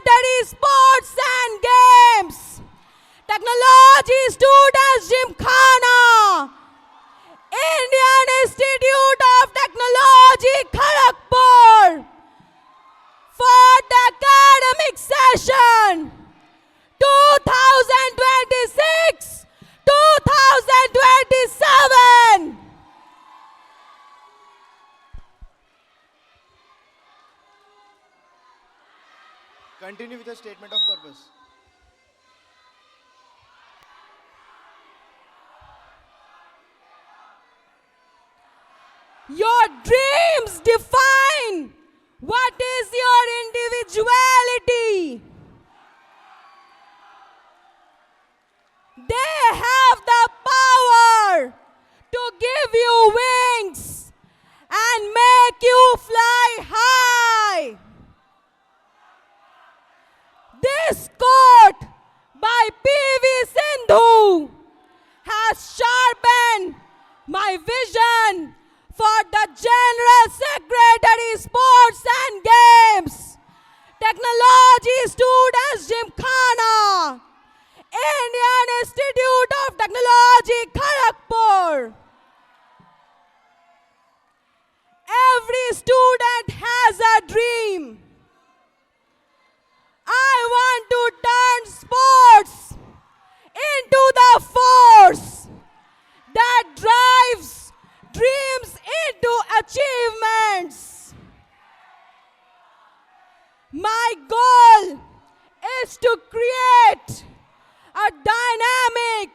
Secretary, Sports and Games. Technology Students Gymkhana. Indian Institute of Technology, Kharagpur. For the academic session 2026-2027. Continue with the statement of purpose. Your dreams define what is your individuality. They have the power to give you wings and make you fly high. This quote by P.V. Sindhu has sharpened my vision for the General Secretary, Sports and Games, Technology Students Gymkhana, Indian Institute of Technology, Kharagpur. Every student has a dream. I want to turn sports into the force that drives dreams into achievements. My goal is to create a dynamic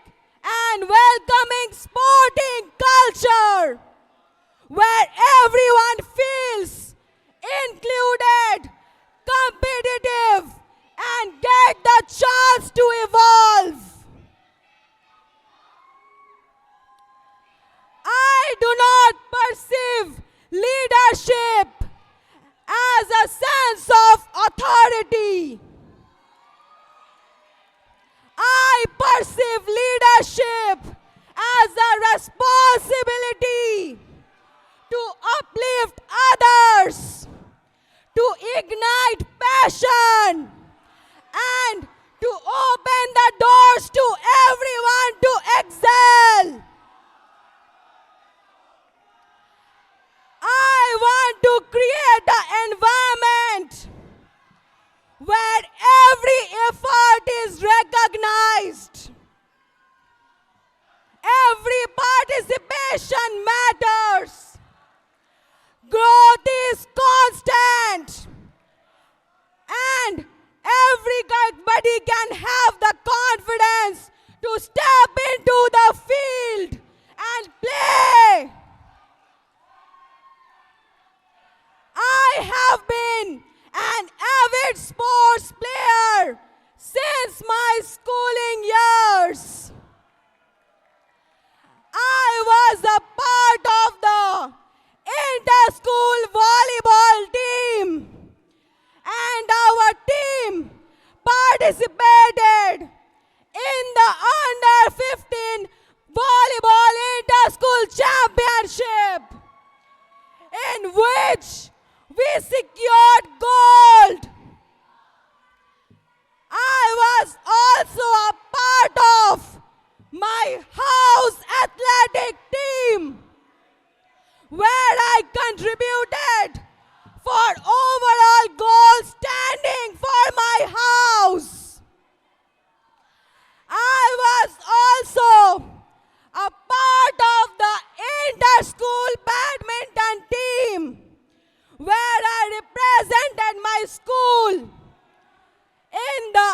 and welcoming sporting culture where everyone feels included, competitive, and get the chance to evolve. I do not perceive leadership as a sense of authority. I perceive leadership as a responsibility to uplift others, to ignite passion, and to open the doors to everyone to excel. I want to create an environment where every effort is recognized. Every participation matters. Growth is constant. And everybody can have the confidence to step into the field and play. I have been an avid sports player since my schooling years. I was a part of the inter-school volleyball team, and our team participated in the under-15 volleyball inter-school championship, in which we secured gold. I was also a part of my house athletic team, where I contributed for overall goal standing for my house. I was also a part of the inter-school badminton team, where I represented my school in the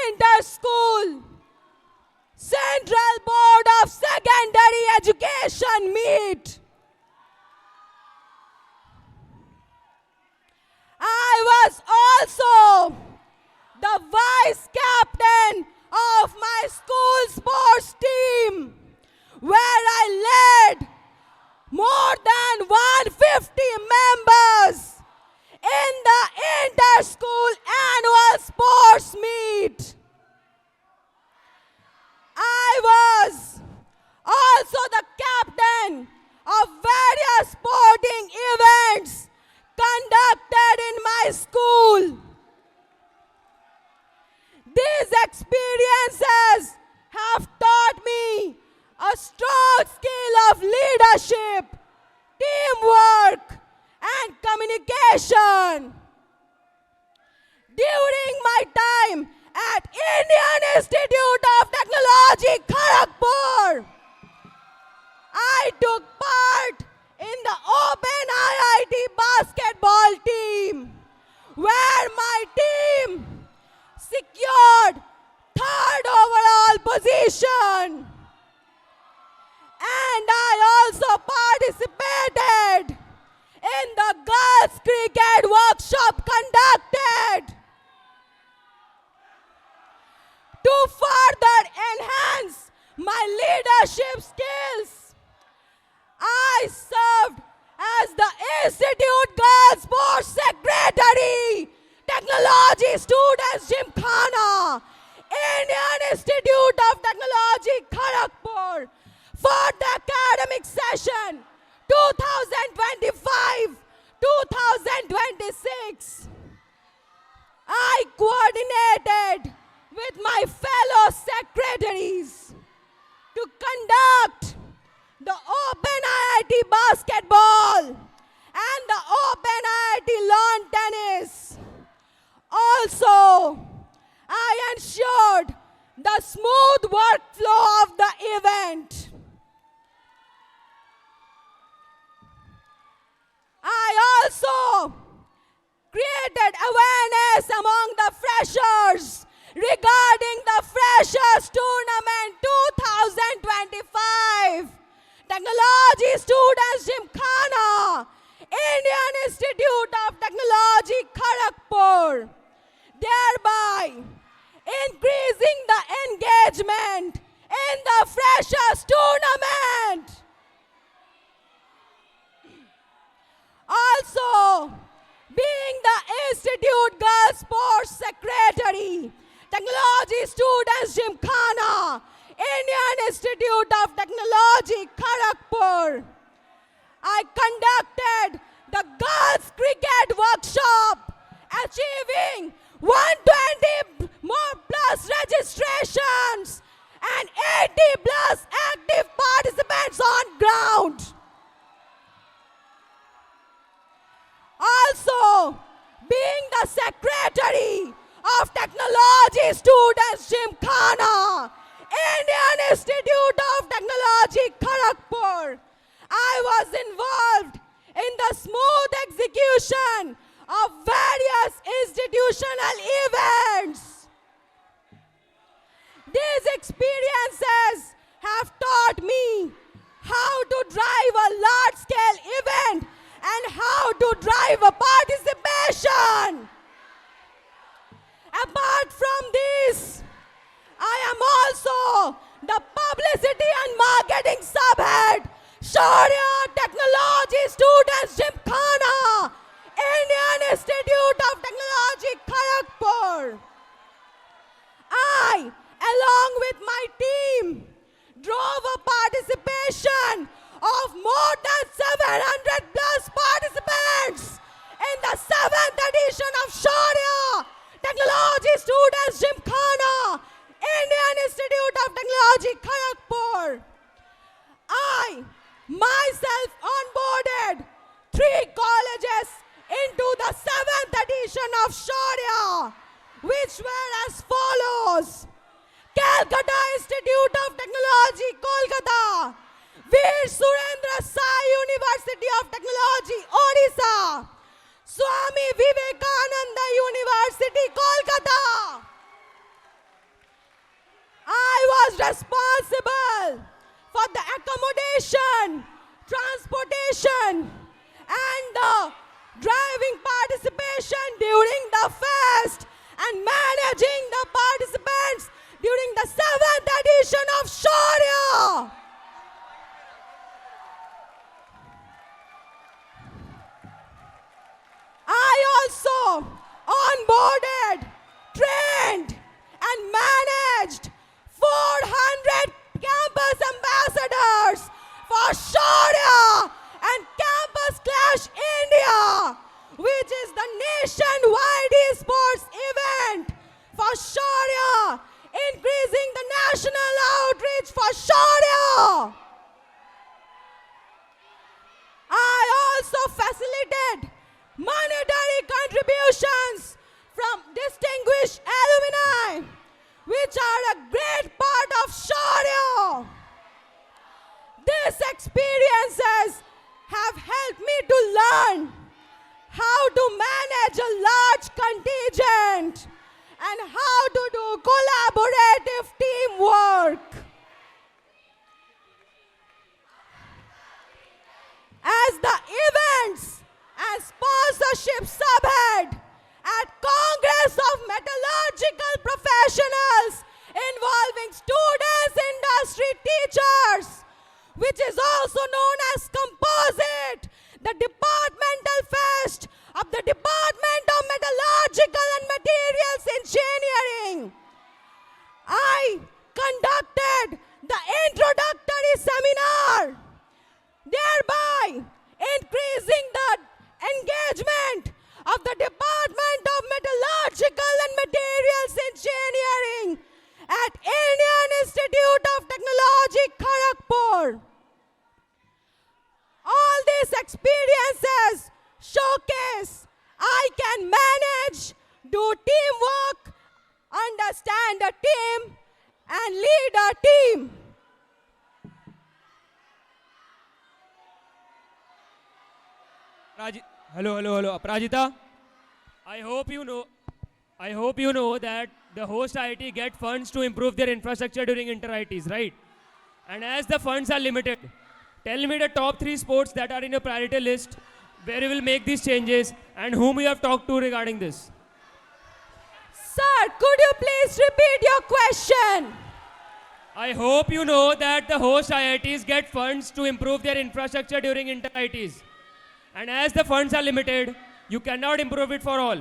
inter-school Central Board of Secondary Education meet. I was also the vice captain of my school sports team, where I led more than 150 members in the inter-school annual sports meet. I was also the captain of various sporting events conducted in my school. experiences have taught me a strong skill of leadership, teamwork, and communication. During my time at Indian Institute of Technology, Kharagpur, I took part in the Open IIT basketball team, where my team secured third overall position. And I also participated in the girls' cricket workshop conducted. To further enhance my leadership skills, I served as the Institute Girls Sports Secretary, Technology Students Gymkhana, Indian Institute of Technology, Kharagpur, for the academic session 2025-2026. I coordinated with my fellow secretaries to conduct the Open IIT basketball and the Open IIT lawn tennis. Also, I ensured the smooth workflow of the event. I also created awareness among the freshers regarding the Freshers Tournament 2025. Technology Students Gymkhana, Indian Institute of Technology, Kharagpur, thereby increasing the engagement in the Freshers Tournament. Also, being the Institute Girls Sports Secretary, Technology Students Gymkhana, Indian Institute of Technology, Kharagpur, I conducted the girls' cricket workshop, achieving 120 more plus registrations and 80 plus active participants on ground. Also, being the Secretary of Technology Students Gymkhana, Indian Institute of Technology, Kharagpur, I was involved in the smooth execution of various institutional events. These experiences have taught me how to drive a large-scale event and how to drive a participation. Apart from this, I am also the publicity and marketing subhead, Shaurya Technology Students Gymkhana, Indian Institute of Technology, Kharagpur. I, along with my team, drove a participation of more than 700 plus participants in the 7th edition of Shaurya Technology Students Gymkhana, Indian Institute of Technology, Kharagpur. I myself onboarded 3 colleges into the 7th edition of Shaurya, which were as follows: Calcutta Institute of Technology, Kolkata; Veer Surendra Sai University of Technology, Odisha; Swami Vivekananda University, Kolkata. I was responsible for the accommodation, transportation, and the driving participation during the fest and managing the participants during the 7th edition of Shaurya. I also onboarded, trained, and managed 400 campus ambassadors for Shaurya and Campus Clash India, which is the nationwide esports event for Shaurya, increasing for Shaurya. I also facilitated monetary contributions from distinguished alumni, which are a great part of Shaurya. These experiences have helped me to learn how to manage a large contingent and how to do collaborative teamwork. As the events and sponsorship subhead at Congress of Metallurgical Professionals involving students, industry, teachers, which is also known as Composite, the departmental fest of the Department of Metallurgical and Materials Engineering. I conducted the introductory seminar, thereby increasing the engagement of the Department of Metallurgical and Materials Engineering at Indian Institute of Technology, Kharagpur. All these experiences showcase I can manage, do teamwork, understand a team, and lead a team. Hello, Aparjita. I hope you know that the host IIT get funds to improve their infrastructure during inter-IITs, right? And as the funds are limited, tell me the top 3 sports that are in your priority list, where you will make these changes, and whom you have talked to regarding this. Sir, could you please repeat your question? I hope you know that the host IITs get funds to improve their infrastructure during inter-IITs. And as the funds are limited, you cannot improve it for all.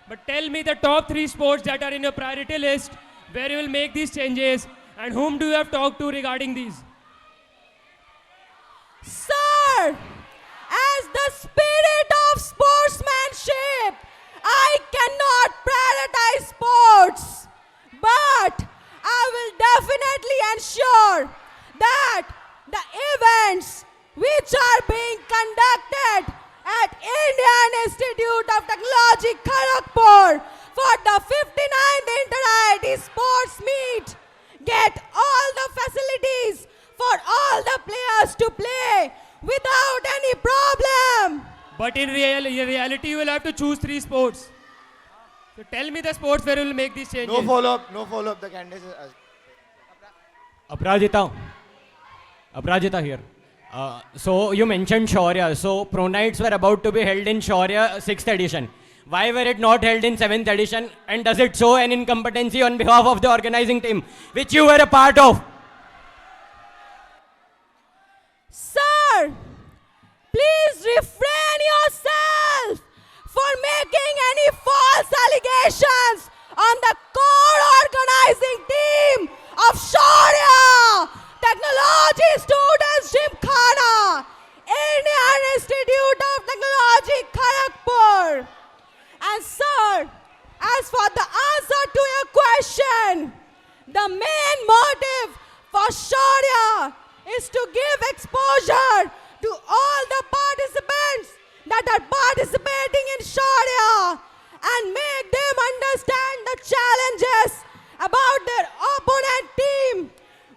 But tell me the top 3 sports that are in your priority list, where you will make these changes, and whom do you have talked to regarding these? Sir, as the spirit of sportsmanship, I cannot prioritize sports, but I will definitely ensure that the events which are being conducted at Indian Institute of Technology, Kharagpur for the 59th Inter-IIT Sports Meet get all the facilities for all the players to play without any problem. But in reality, you will have to choose 3 sports. So tell me the sports where you will make these changes. No follow-up. The candidates is Aparjita here. So you mentioned Shaurya. So pro nights were about to be held in Shaurya 6th edition. Why were it not held in 7th edition? And does it show an incompetency on behalf of the organizing team, which you were a part of? Sir, please refrain yourself for making any false allegations on the core organizing team of Shaurya Technology Students Gymkhana, Indian Institute of Technology, Kharagpur. And sir, as for the answer to your question, the main motive for Shaurya is to give exposure to all the participants that are participating in Shaurya and make them understand the challenges about their opponent team,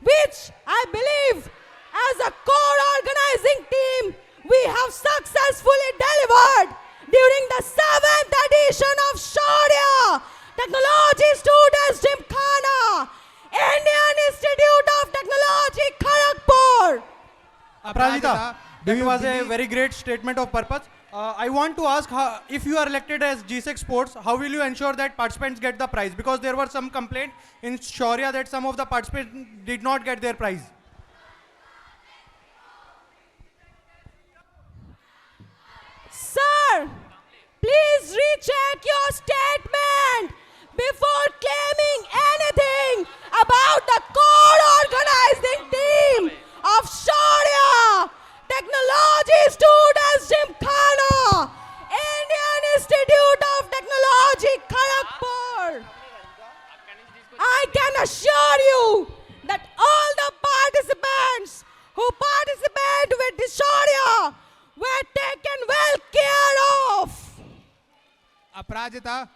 which I believe as a core organizing team we have successfully delivered during the 7th edition of Shaurya Technology Students Gymkhana, Indian Institute of Technology, Kharagpur. Aparjita, that was a very great statement of purpose. I want to ask, if you are elected as G6 Sports, how will you ensure that participants get the prize? Because there were some complaints in Shaurya that some of the participants did not get their prize. Sir, please recheck your statement before claiming anything about the core organizing team of Shaurya Technology Students Gymkhana, Indian Institute of Technology, Kharagpur. I can assure you that all the participants Aparajita.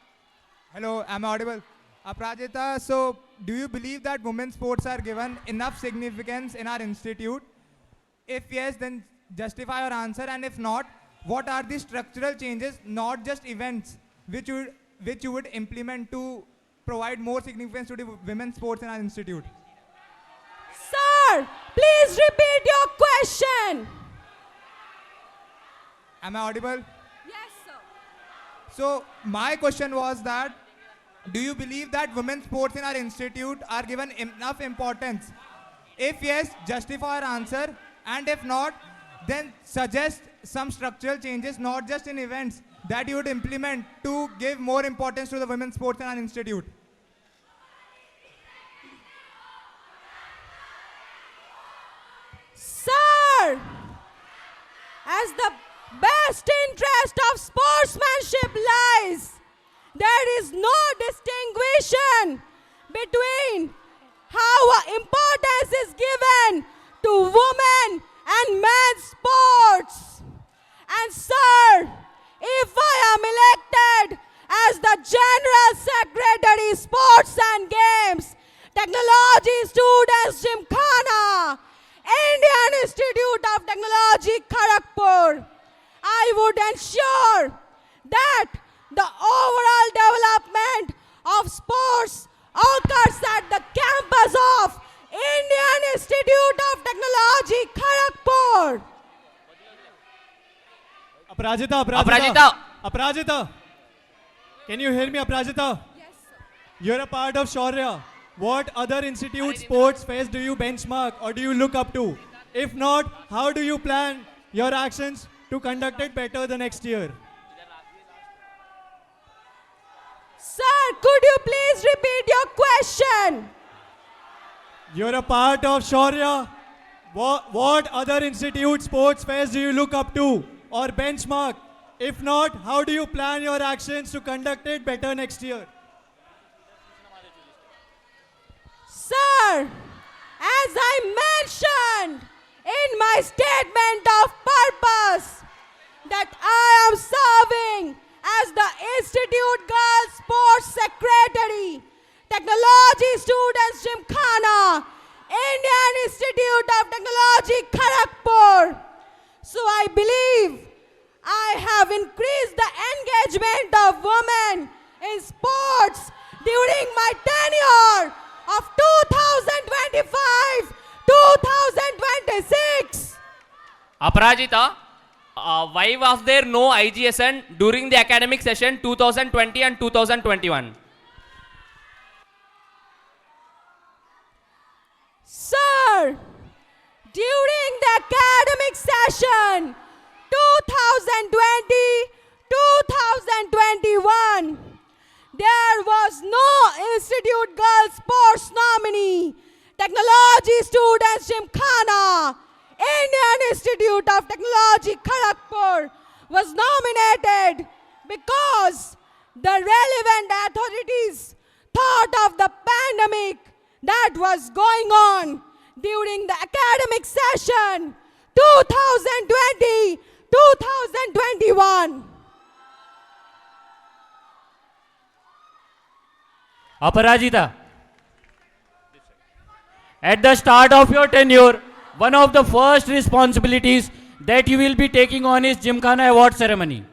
Hello, am I audible? Aparajita, so do you believe that women's sports are given enough significance in our institute? If yes, then justify your answer, and if not, what are the structural changes, not just events, which you would implement to provide more significance to the women's sports in our institute? Sir, please repeat your question. Am I audible? Yes, sir. So my question was that, do you believe that women's sports in our institute are given enough importance? If yes, justify your answer, and if not, then suggest some structural changes, not just in events, that you would implement to give more importance to the women's sports in our institute. Sir, as the best interest of sportsmanship lies, there is no distinction between how importance is given to women and men's sports. And sir, if I am elected as the General Secretary, Sports and Games, Technology Students Gymkhana, Indian Institute of Technology, Kharagpur, I would ensure that the overall development of sports occurs at the campus of Indian Institute of Technology, Kharagpur. Aparajita. Can you hear me, Aparajita? Yes, sir. You're a part of Shaurya. What other institute sports fairs do you benchmark or do you look up to? If not, how do you plan your actions to conduct it better the next year? Sir, could you please repeat your question? You're a part of Shaurya. What other institute sports fairs do you look up to or benchmark? If not, how do you plan your actions to conduct it better next year? Sir, as I mentioned in my statement of purpose, that I am serving as the Institute Girls Sports Secretary, Technology Students Gymkhana, Indian Institute of Technology, Kharagpur. So I believe I have increased the engagement of women in sports during my tenure of 2025-2026. Aparajita, why was there no IGSN during the academic session 2020 and 2021? Sir, during the academic session 2020-2021, there was no Institute Girls Sports nominee. Technology Students Gymkhana, Indian Institute of Technology, Kharagpur was nominated because the relevant authorities thought of the pandemic that was going on during the academic session 2020-2021. Aparajita, at the start of your tenure, one of the first responsibilities that you will be taking on is Gymkhana Award ceremony.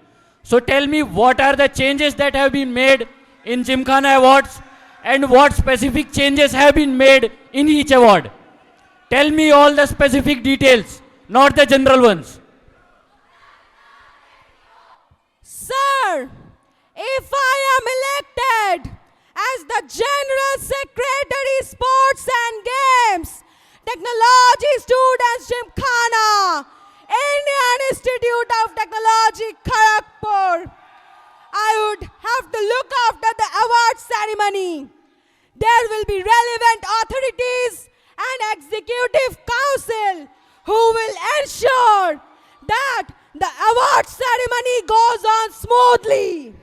So tell me, what are the changes that have been made in Gymkhana Awards and what specific changes have been made in each award? Tell me all the specific details, not the general ones. Sir, if I am elected as the General Secretary, Sports and Games, Technology Students Gymkhana, Indian Institute of Technology, Kharagpur, I would have to look after the award ceremony. There will be relevant authorities and executive council who will ensure that the award ceremony goes on smoothly.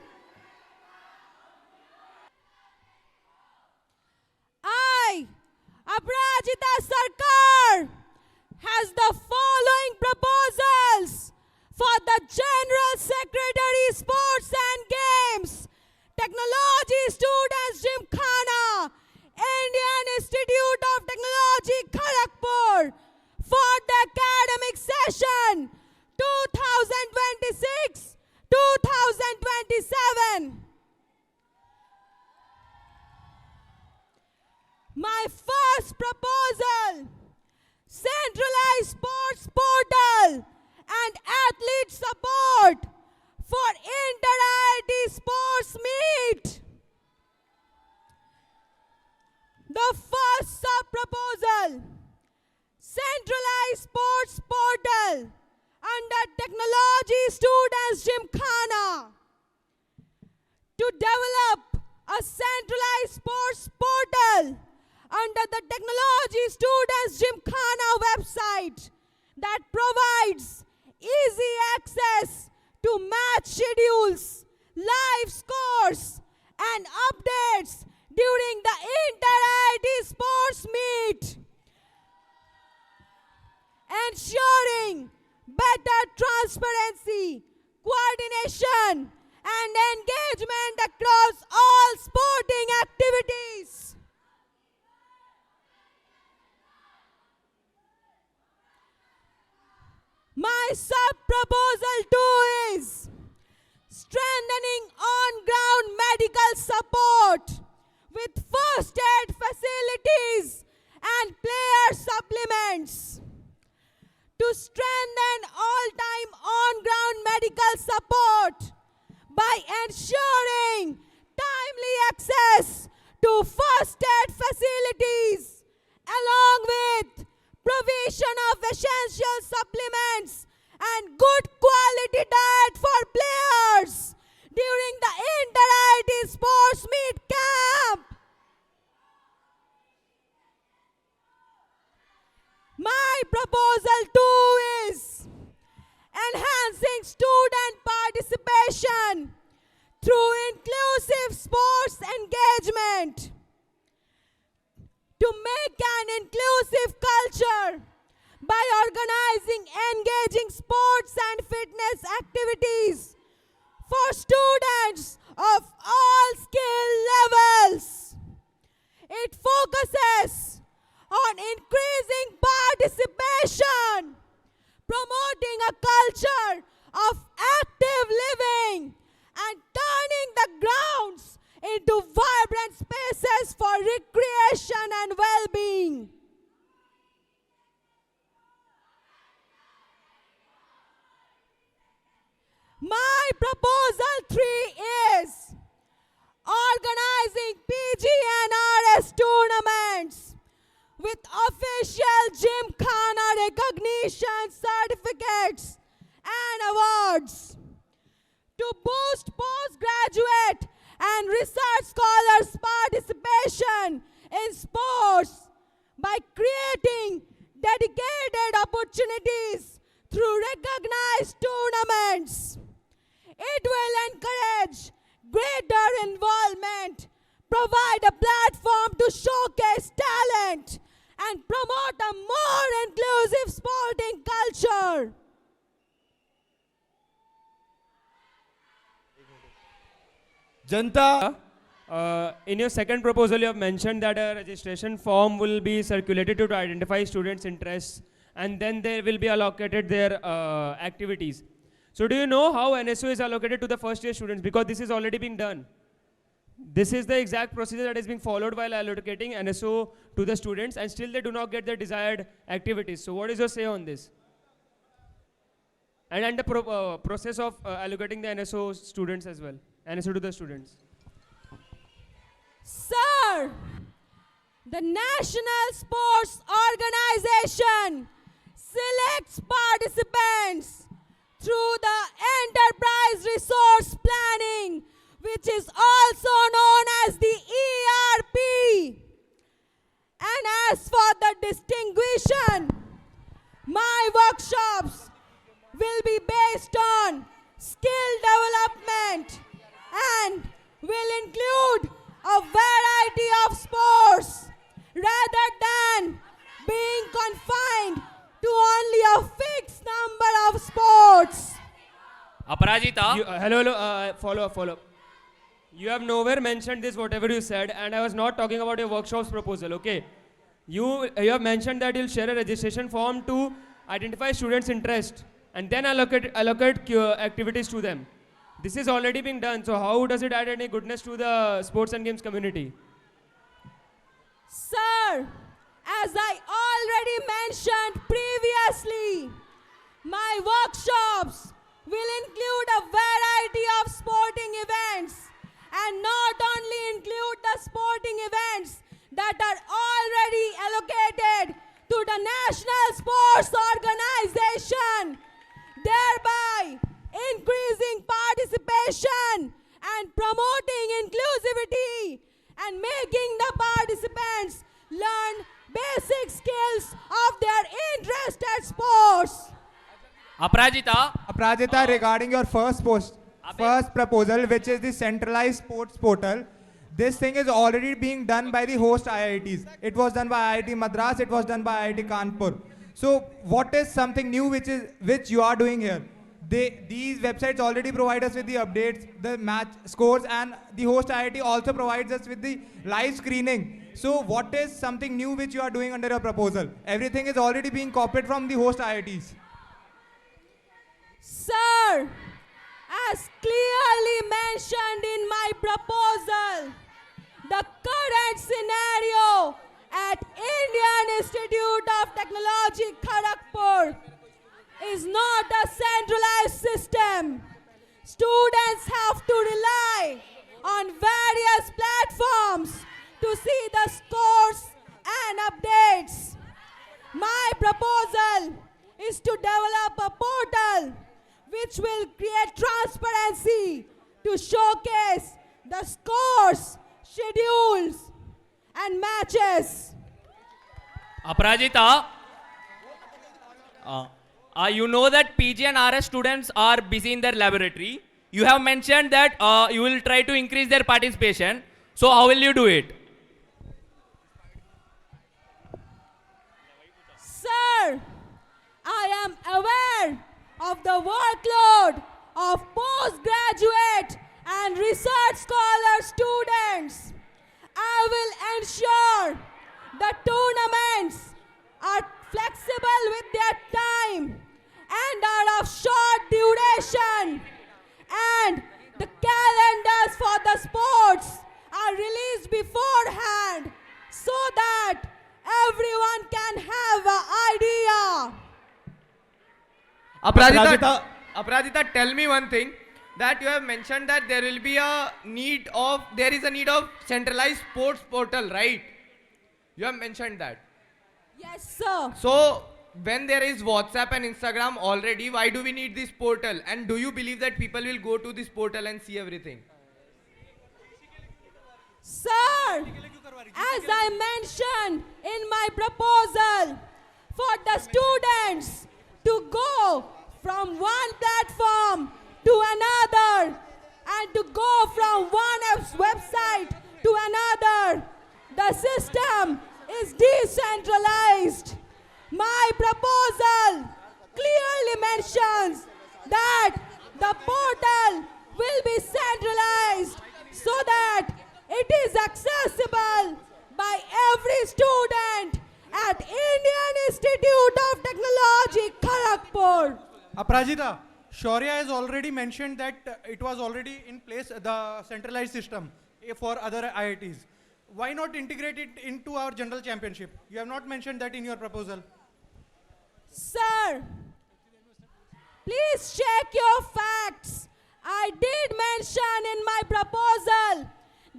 I, Aparjita Sarkar, has the following proposals for the General Secretary, Sports and Games, Technology Students Gymkhana, Indian Institute of Technology, Kharagpur, for the academic session 2026-2027. My first proposal: centralized sports portal and athlete support for inter-IIT sports meet. The first sub-proposal: centralized sports portal under Technology Students Gymkhana to develop a centralized sports portal under the Technology Students Gymkhana website that provides easy access to match schedules, live scores, and updates during the inter-IIT sports meet, ensuring better transparency, coordination, and engagement across all sporting activities. My sub-proposal 2 is strengthening on-ground medical support with first aid facilities and player supplements. To strengthen all-time on-ground medical support by ensuring timely access to first aid facilities along with provision of essential supplements and good quality diet for players during the inter-IIT sports meet camp. My proposal 2 is enhancing student participation through inclusive sports engagement. To make an inclusive culture by organizing engaging sports and fitness activities for students of all skill levels. It focuses on increasing participation, promoting a culture of active living, and turning the grounds into vibrant spaces for recreation and well-being. My proposal 3 is organizing PG and RS tournaments with official Gymkhana recognition certificates and awards to boost postgraduate and research scholars' participation in sports by creating dedicated opportunities through recognized tournaments. It will encourage greater involvement, provide a platform to showcase talent, and promote a more inclusive sporting culture. Janta. In your second proposal, you have mentioned that a registration form will be circulated to identify students' interests, and then they will be allocated their activities. So do you know how NSO is allocated to the first year students? Because this is already being done. This is the exact procedure that is being followed while allocating NSO to the students, and still they do not get their desired activities. So what is your say on this? And the process of allocating the NSO students as well. NSO to the students. Sir, the National Sports Organization selects participants through the Enterprise Resource Planning, which is also known as the ERP. And as for the distinction, my workshops will be based on skill development and will include a variety of sports rather than being confined to only a fixed number of sports. Aparajita. Hello, follow up. You have nowhere mentioned this, whatever you said, and I was not talking about your workshops proposal, okay? You have mentioned that you'll share a registration form to identify students' interest and then allocate activities to them. This is already being done, so how does it add any goodness to the sports and games community? Sir, as I already mentioned previously, my workshops will include a variety of sporting events and not only include the sporting events that are already allocated to the National Sports Organization, thereby increasing participation and promoting inclusivity and making the participants learn basic skills of their interested sports. Aparjita, regarding your first proposal, which is the centralized sports portal, this thing is already being done by the host IITs. It was done by IIT Madras, it was done by IIT Kanpur. So what is something new which you are doing here? These websites already provide us with the updates, the match scores, and the host IIT also provides us with the live screening. So what is something new which you are doing under your proposal? Everything is already being copied from the host IITs. Sir, as clearly mentioned in my proposal, the current scenario at Indian Institute of Technology, Kharagpur is not a centralized system. Students have to rely on various platforms to see the scores and updates. My proposal is to develop a portal which will create transparency to showcase the scores, schedules, and matches. Aparjita, you know that PG and RS students are busy in their laboratory. You have mentioned that you will try to increase their participation. So how will you do it? Sir, I am aware of the workload of postgraduate and research scholar students. I will ensure the tournaments are flexible with their time and are of short duration, and the calendars for the sports are released beforehand so that everyone can have an idea. Aparjita, tell me one thing, that you have mentioned that there is a need of centralized sports portal, right? You have mentioned that. Yes, sir. So when there is WhatsApp and Instagram already, why do we need this portal? And do you believe that people will go to this portal and see everything? Sir, as I mentioned in my proposal, for the students to go from one platform to another and to go from one website to another, the system is decentralized. My proposal clearly mentions that the portal will be centralized so that it is accessible by every student at Indian Institute of Technology, Kharagpur. Aparjita, Shaurya has already mentioned that it was already in place, the centralized system for other IITs. Why not integrate it into our general championship? You have not mentioned that in your proposal. Sir, please check your facts. I did mention in my proposal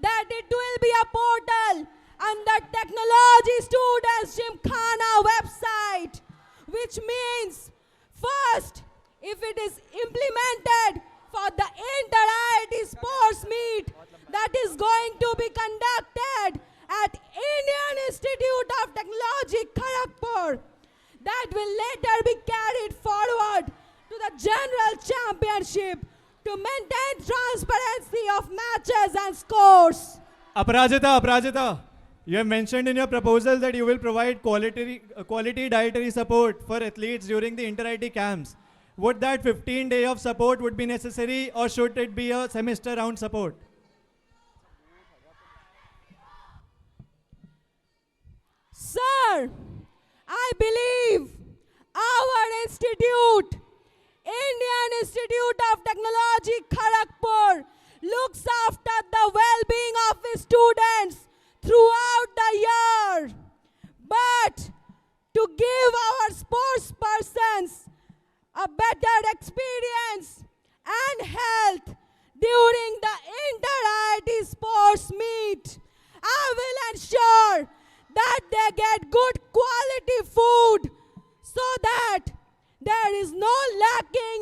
that it will be a portal under Technology Students Gymkhana website, which means first, if it is implemented for the inter-IIT sports meet that is going to be conducted at Indian Institute of Technology, Kharagpur, that will later be carried forward to the general championship to maintain transparency of matches and scores. Aparajita, you have mentioned in your proposal that you will provide quality dietary support for athletes during the inter-IT camps. Would that 15-day of support would be necessary, or should it be a semester round support? Honor, I believe our institute, Indian Institute of Technology, Kharagpur, looks after the well-being of its students throughout the year. But to give our sports persons a better experience and health during the inter-IIT sports meet, I will ensure that they get good quality food so that there is no lacking